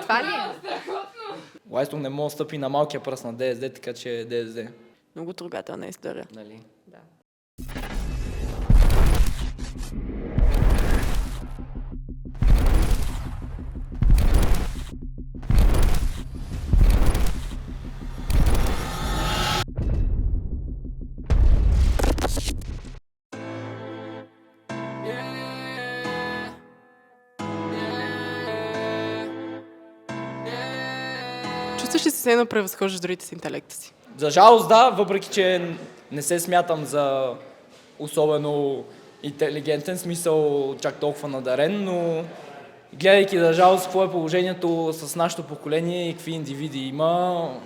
Това ли е? Лайстон не може да стъпи на малкия пръст на ДСД, така че е ДСД. Много трогателна история. Нали? Да. Чувстваш ли се едно превъзхождаш другите с интелекта си? За жалост да, въпреки че не се смятам за особено интелигентен, смисъл чак толкова надарен, но гледайки за жалост какво е положението с нашето поколение и какви индивиди има,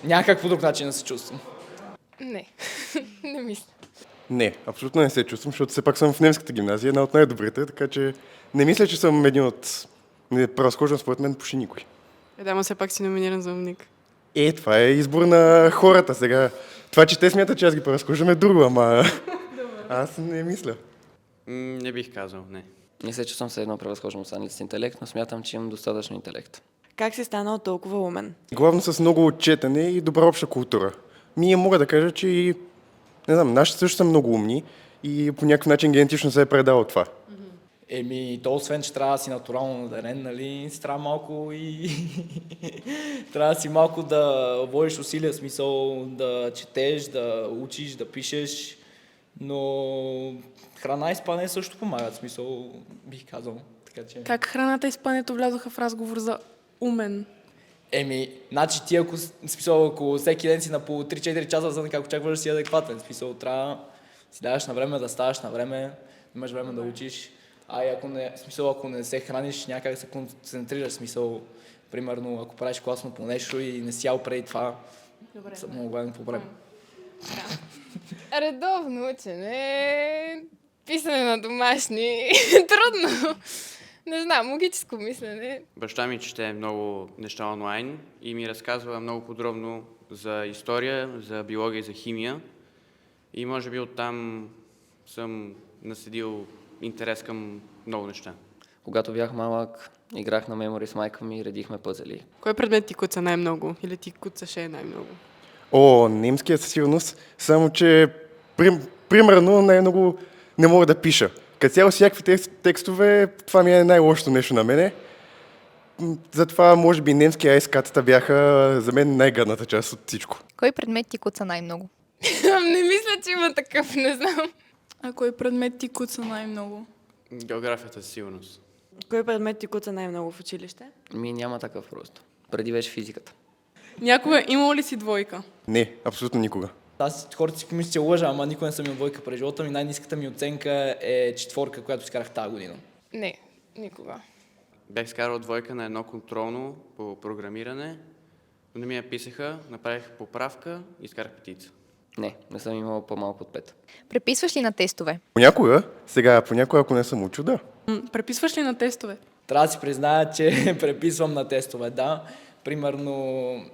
някак по друг начин да се чувствам. Не, не мисля. Не, абсолютно не се чувствам, защото все пак съм в немската гимназия, една от най-добрите, така че не мисля, че съм един от... Не превъзхождам според мен почти никой. Да, ама все пак си номиниран за умник. Това е избор на хората сега. Това, че те смятат, че аз ги превъзхождам е друго, ама... Аз не мисля. Не бих казал, не. Не се чувствам се едно превъзхождам останалите с интелект, но смятам, че имам достатъчно интелект. Как си станал толкова умен? Главно с много четене и добра обща култура. Ние мога да кажа, че и... Не знам, нашите също са много умни и по някакъв начин генетично се е предало това. То освен, че трябва да си натурално надарен, нали, си трябва малко и... трябва да си малко да водиш усилия, смисъл да четеш, да учиш, да пишеш, но храна и спане също помагат, смисъл бих казал. Така че... Как храната и спането влязоха в разговор за умен? Значи ти ако всеки ден си на по 3-4 часа, за как очакваш да си адекватен, смисъл трябва да си даваш на време, да ставаш на време, имаш време да учиш. Ако не се храниш, някак се концентрираш, смисъл, примерно, ако правиш класно по нещо и не си ял преди това, са много голям проблем. Редовно учене, писане на домашни, трудно. Не знам, логическо мислене. Баща ми чете много неща онлайн и ми разказва много подробно за история, за биология и за химия. И може би оттам съм наследил интерес към много неща. Когато бях малък, играх на мемори с майка ми и редихме пъзели. Кой предмет ти куца най-много? Или ти куцаше най-много? Немския със сигурност, само че примерно най-много не мога да пиша. Като цяло всякакви текстове, това ми е най-лошото нещо на мене. Затова, може би, немски айскатата бяха за мен най-гадната част от всичко. Кой предмет ти куца най-много? Не мисля, че има такъв, не знам. А кой предмет ти куца най-много? Географията със сигурност. Кой предмет ти куца най-много в училище? Няма такъв просто. Преди беше физиката. Някога имал ли си двойка? Не, абсолютно никога. Аз хората си помислят, че лъжа, ама никой не съм имал двойка през живота ми. Най-ниската ми оценка е 4, която изкарах тази година. Не, никога. Бях скарал двойка на едно контролно по програмиране, но не ми я писаха, направих поправка и изкарах петица. Не съм имал по-малко от 5. Преписваш ли на тестове? Понякога, ако не съм учил, да. Преписваш ли на тестове? Трябва да си призная, че преписвам на тестове, да. Примерно,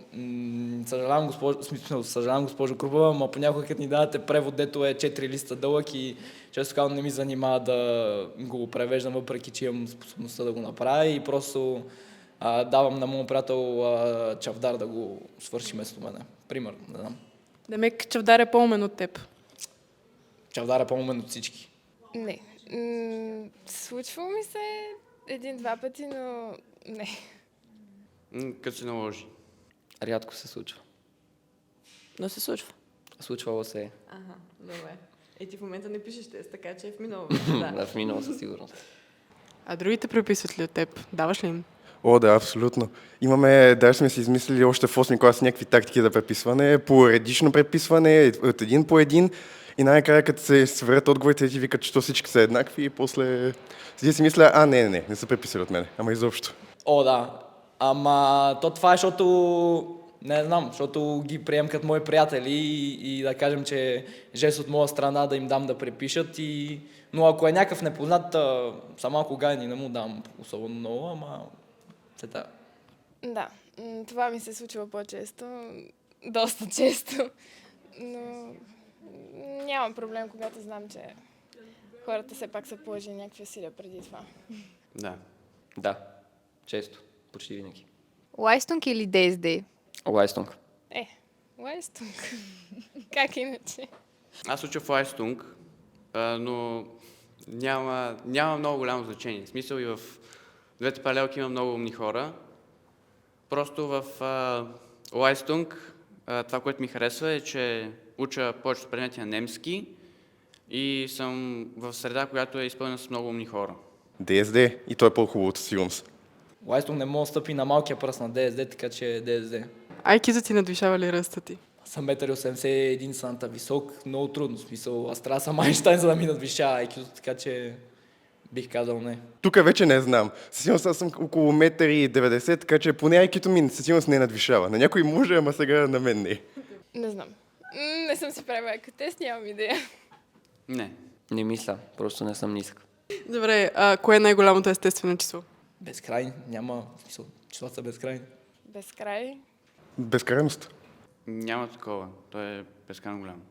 съжалявам госпожо Крупова, но понякога като ни давате превод, дето е 4 листа дълъг и често казвам не ми занимава да го превеждам, въпреки че имам способността да го направя и просто давам на моят приятел Чавдар да го свърши вместо мене. Примерно, не знам. Демек Чавдар е по-умен от теб. Чавдар е по-умен от всички. Не. Случвало ми се един-два пъти, но не. Като се наложи. Рядко се случва. Но се случва. Случвало се е. Добре. Ти в момента не пишеш тест, така че е в минало. Да, в минало със сигурност. А другите преписват ли от теб? Даваш ли им? Да, абсолютно. Даже сме си измислили още в 8 клас някакви тактики за преписване, поредично преписване, от един по един. И най-накрая, като се сверят отговорите, ти викат, че всички са еднакви и после си мисля, не са преписали от мене, ама изобщо. Да. Ама това е, защото ги приемам като мои приятели и да кажем, че жест от моя страна да им дам да препишат. Но ако е някакъв непознат, са малко гайни, не му дам особено много, ама се тая. Да, това ми се случва по-често, доста често, но нямам проблем, когато знам, че хората все пак са положили някакви усилия преди това. Да. Да, често. почти винаги. Лайстунг или ДСД? Лайстунг. Лайстунг. Как иначе? Аз уча в Лайстунг, но няма много голямо значение. В смисъл и в двете паралелки има много умни хора. Просто в Лайстунг това, което ми харесва е, че уча повечето предмети на немски и съм в среда, която е изпълнена с много умни хора. ДСД и той е по-хубавото със сигурност. Лайстунг не може да стъпи на малкия пръст на ДСД, така че ДСД. Айкизът ти надвишава ли ръста ти? Аз съм 1,81 см висок, много трудно. В смисъл, аз трябва да съм Айнщайн, за да ми надвишава IQ, така че бих казал не. Тук вече не знам. Със сигурност аз съм около 1,90 м, така че поне айкито ми със сигурност не надвишава. На някой може, ама сега на мен не. Не знам. Не съм си правила IQ тест, нямам идея. Не. Не мисля, просто не съм нисък. Добре, кое е най-голямото естествено число? Безкрайни, няма в смисъл. Числата са безкрайни. Безкрай. Безкрайност. Няма такова. Той е безкрайно голям.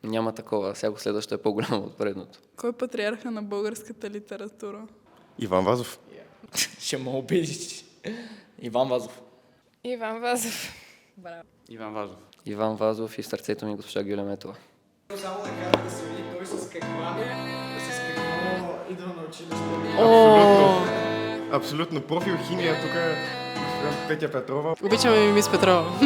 Няма такова, всяко следващо е по-голямо от предното. Кой е патриарха на българската литература? Иван Вазов. Ще ме обидиш. Иван Вазов. Иван Вазов. Иван Вазов. Иван Вазов и в сърцето ми госпожа Гюля Метова. Само да кажа да се види той с какво идва на училище. Абсолютно. Профил химия тук. Госпожа Петя Петрова. Обичаме мис Петрова.